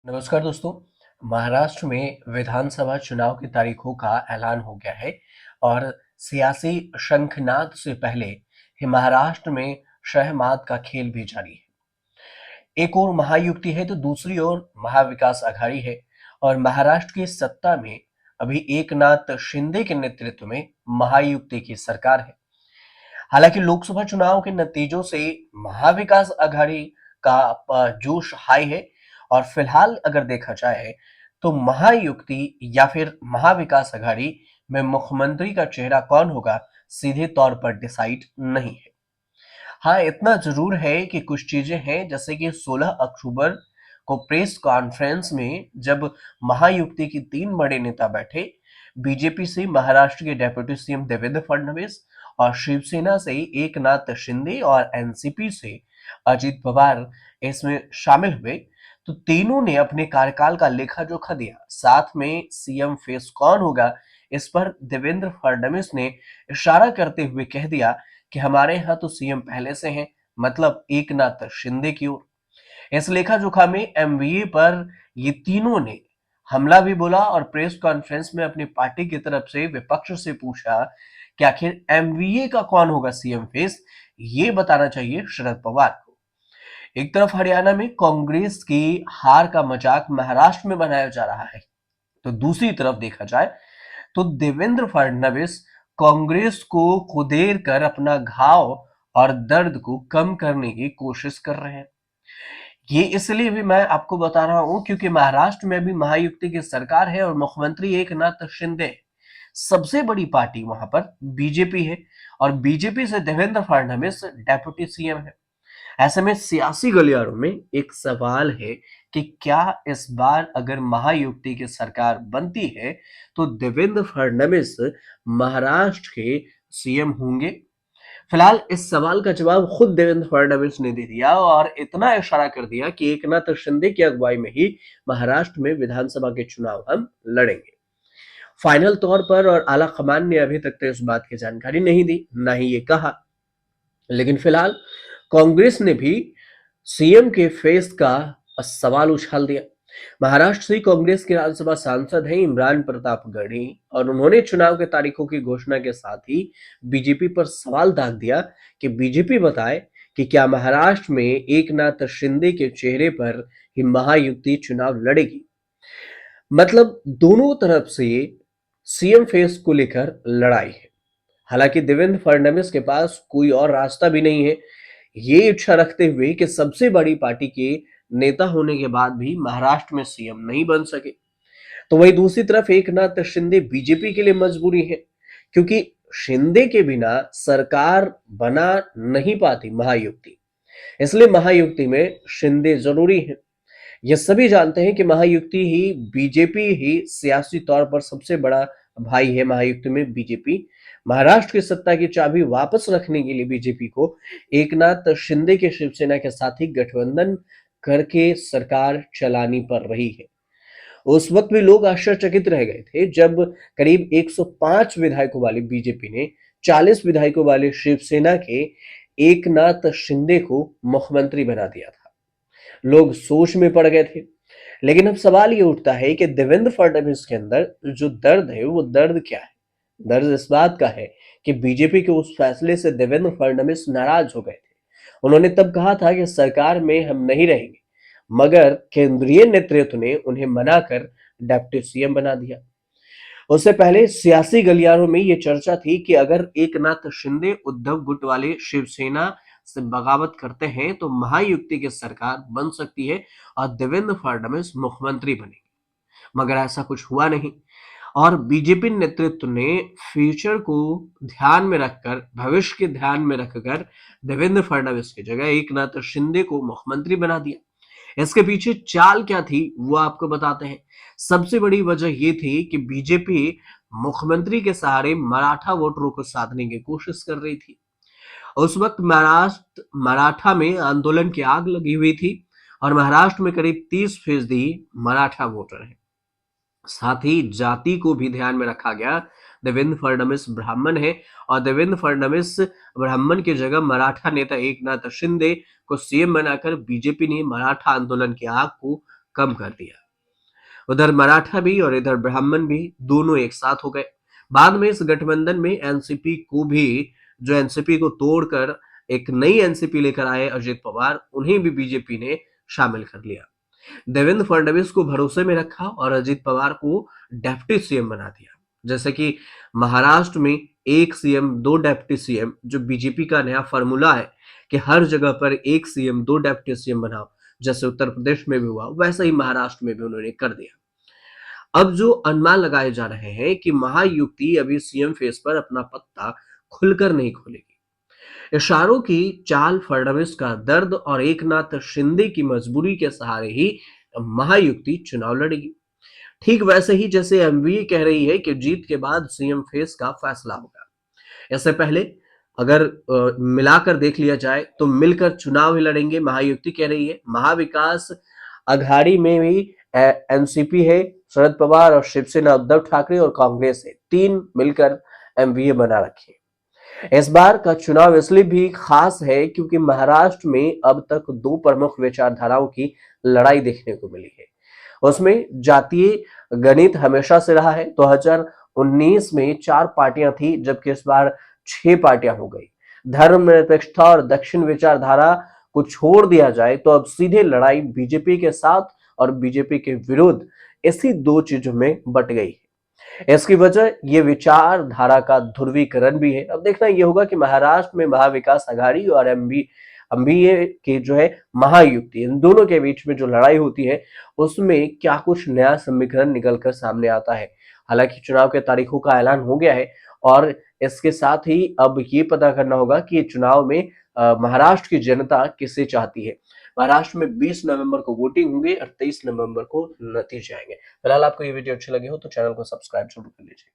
नमस्कार दोस्तों। महाराष्ट्र में विधानसभा चुनाव की तारीखों का ऐलान हो गया है और सियासी शंखनाद से पहले ही महाराष्ट्र में शहमाद का खेल भी जारी है। एक ओर महायुति है तो दूसरी ओर महाविकास आघाड़ी है और महाराष्ट्र की सत्ता में अभी एकनाथ शिंदे के नेतृत्व में महायुति की सरकार है। हालांकि लोकसभा चुनाव के नतीजों से महाविकास आघाड़ी का जोश हाई है और फिलहाल अगर देखा जाए तो महायुति या फिर महाविकास आघाड़ी में मुख्यमंत्री का चेहरा कौन होगा सीधे तौर पर डिसाइड नहीं है। हाँ, इतना जरूर है कि कुछ चीजें हैं, जैसे कि 16 अक्टूबर को प्रेस कॉन्फ्रेंस में जब महायुति की 3 बड़े नेता बैठे, बीजेपी से महाराष्ट्र के डेप्यूटी सीएम देवेंद्र फडणवीस और शिवसेना से एकनाथ शिंदे और एनसीपी से अजित पवार इसमें शामिल हुए, तो तीनों ने अपने कार्यकाल का लेखा जोखा दिया। साथ में सीएम फेस कौन होगा इस पर देवेंद्र फडणवीस ने इशारा करते हुए कह दिया कि हमारे यहाँ तो सीएम पहले से हैं, मतलब एकनाथ शिंदे की ओर। इस लेखा जोखा में एमवीए पर ये तीनों ने हमला भी बोला और प्रेस कॉन्फ्रेंस में अपनी पार्टी की तरफ से विपक्ष से पूछा कि आखिर एमवीए का कौन होगा सीएम फेस, ये बताना चाहिए शरद पवार को। एक तरफ हरियाणा में कांग्रेस की हार का मजाक महाराष्ट्र में बनाया जा रहा है, तो दूसरी तरफ देखा जाए तो देवेंद्र फडणवीस कांग्रेस को कुदेर कर अपना घाव और दर्द को कम करने की कोशिश कर रहे हैं। ये इसलिए भी मैं आपको बता रहा हूं क्योंकि महाराष्ट्र में भी महायुति की सरकार है और मुख्यमंत्री एकनाथ शिंदे है। सबसे बड़ी पार्टी वहां पर बीजेपी है और बीजेपी से देवेंद्र फडणवीस डेप्यूटी सीएम है। ऐसे में सियासी गलियारों में एक सवाल है कि क्या इस बार अगर महायुति की सरकार बनती है तो देवेंद्र फडणवीस महाराष्ट्र के सीएम होंगे। फिलहाल इस सवाल का जवाब खुद देवेंद्र फडणवीस ने दे दिया और इतना इशारा कर दिया कि एकनाथ शिंदे की अगुवाई में ही महाराष्ट्र में विधानसभा के चुनाव हम लड़ेंगे। फाइनल तौर पर और आला कमान ने अभी तक तो इस बात की जानकारी नहीं दी, ना ही ये कहा, लेकिन फिलहाल कांग्रेस ने भी सीएम के फेस का सवाल उछाल दिया। महाराष्ट्र से कांग्रेस के राज्यसभा सांसद हैं इमरान प्रतापगढ़ी और उन्होंने चुनाव के तारीखों की घोषणा के साथ ही बीजेपी पर सवाल दाग दिया कि बीजेपी बताए कि क्या महाराष्ट्र में एकनाथ शिंदे के चेहरे पर ही महायुति चुनाव लड़ेगी। मतलब दोनों तरफ से सीएम फेस को लेकर लड़ाई है। हालांकि देवेंद्र फडणवीस के पास कोई और रास्ता भी नहीं है, ये इच्छा रखते हुए कि सबसे बड़ी पार्टी के नेता होने के बाद भी महाराष्ट्र में सीएम नहीं बन सके। तो वही दूसरी तरफ एकनाथ शिंदे बीजेपी के लिए मजबूरी है, क्योंकि शिंदे के बिना सरकार बना नहीं पाती महायुति। इसलिए महायुति में शिंदे जरूरी है। ये सभी जानते हैं कि महायुति ही बीजेपी ही सियासी तौर पर सबसे बड़ा भाई है। महायुति में बीजेपी महाराष्ट्र की सत्ता की चाबी वापस रखने के लिए बीजेपी को एकनाथ शिंदे के शिवसेना के साथ ही गठबंधन करके सरकार चलानी पड़ रही है। उस वक्त भी लोग आश्चर्यचकित रह गए थे जब करीब 105 विधायकों वाली बीजेपी ने 40 विधायकों वाले शिवसेना के एकनाथ शिंदे को मुख्यमंत्री बना दिया था। लोग सोच में पड़ गए थे। लेकिन अब सवाल ये उठता है कि देवेंद्र फडणवीस के अंदर जो दर्द है वो दर्द क्या है। दर्द इस बात का है कि बीजेपी के उस फैसले से देवेंद्र फडणवीस नाराज हो गए थे। उन्होंने तब कहा था कि सरकार में हम नहीं रहेंगे, मगर केंद्रीय नेतृत्व ने उन्हें मनाकर डिप्टी सीएम बना दिया। उससे पहले सियासी गलियारों में ये चर्चा थी कि अगर एकनाथ शिंदे उद्धव गुट वाले शिवसेना से बगावत करते हैं तो महायुति की सरकार बन सकती है और देवेंद्र फडणवीस मुख्यमंत्री बनेंगे, मगर ऐसा कुछ हुआ नहीं। और बीजेपी नेतृत्व ने फ्यूचर को ध्यान में रखकर, भविष्य के ध्यान में रखकर देवेंद्र फडणवीस की जगह एकनाथ शिंदे को मुख्यमंत्री बना दिया। इसके पीछे चाल क्या थी वो आपको बताते हैं। सबसे बड़ी वजह ये थी कि बीजेपी मुख्यमंत्री के सहारे मराठा वोटरों को साधने की कोशिश कर रही थी। उस वक्त महाराष्ट्र मराठा में आंदोलन की आग लगी हुई थी और महाराष्ट्र में करीब 30% मराठा वोटर हैं। साथ ही जाति को भी ध्यान में रखा गया। देवेंद्र फडणवीस ब्राह्मण है और देवेंद्र फडणवीस ब्राह्मण की जगह मराठा नेता एकनाथ शिंदे को सीएम बनाकर बीजेपी ने मराठा आंदोलन की आग को कम कर दिया। उधर मराठा भी और इधर ब्राह्मण भी दोनों एक साथ हो गए। बाद में इस गठबंधन में एनसीपी को भी, जो एनसीपी को तोड़कर एक नई एनसीपी लेकर आए अजित पवार, उन्हें भी बीजेपी ने शामिल कर लिया। देवेंद्र फडणवीस को भरोसे में रखा और अजित पवार को डेप्टी सीएम बना दिया। जैसे कि महाराष्ट्र में एक सीएम दो डेप्टी सीएम, जो बीजेपी का नया फॉर्मूला है कि हर जगह पर एक सीएम दो डेप्टी सीएम बनाओ, जैसे उत्तर प्रदेश में भी हुआ, वैसा ही महाराष्ट्र में भी उन्होंने कर दिया। अब जो अनुमान लगाए जा रहे हैं कि महायुति अभी सीएम फेस पर अपना पत्ता खुलकर नहीं खोलेगी। इशारों की चाल, फडणवीस का दर्द और एकनाथ शिंदे की मजबूरी के सहारे ही महायुति चुनाव लड़ेगी। ठीक वैसे ही जैसे एमवीए कह रही है कि जीत के बाद सीएम फेस का फैसला होगा। इससे पहले अगर मिलाकर देख लिया जाए तो मिलकर चुनाव ही लड़ेंगे, महायुति कह रही है। महाविकास अघाड़ी में भी एनसीपी है, शरद पवार और शिवसेना उद्धव ठाकरे और कांग्रेस है, तीन मिलकर एमवीए बना रखे। इस बार का चुनाव इसलिए भी खास है क्योंकि महाराष्ट्र में अब तक दो प्रमुख विचारधाराओं की लड़ाई देखने को मिली है। उसमें जातीय गणित हमेशा से रहा है। 2019 में 4 पार्टियां थी, जबकि इस बार 6 पार्टियां हो गई। धर्मनिरपेक्षता और दक्षिण विचारधारा को छोड़ दिया जाए तो अब सीधे लड़ाई बीजेपी के साथ और बीजेपी के विरुद्ध, इसी दो चीजों में बट गई है। इसकी वजह ये विचारधारा का ध्रुवीकरण भी है। अब देखना यह होगा कि महाराष्ट्र में महाविकास अघाड़ी और एमबीए की जो है महायुति, इन दोनों के बीच में जो लड़ाई होती है उसमें क्या कुछ नया समीकरण निकलकर सामने आता है। हालांकि चुनाव के तारीखों का ऐलान हो गया है और इसके साथ ही अब ये पता करना होगा कि चुनाव में महाराष्ट्र की जनता किसे चाहती है। महाराष्ट्र में 20 नवंबर को वोटिंग होंगे और 23 नवंबर को नतीजे आएंगे। फिलहाल आपको ये वीडियो अच्छी लगी हो तो चैनल को सब्सक्राइब जरूर कर लीजिए।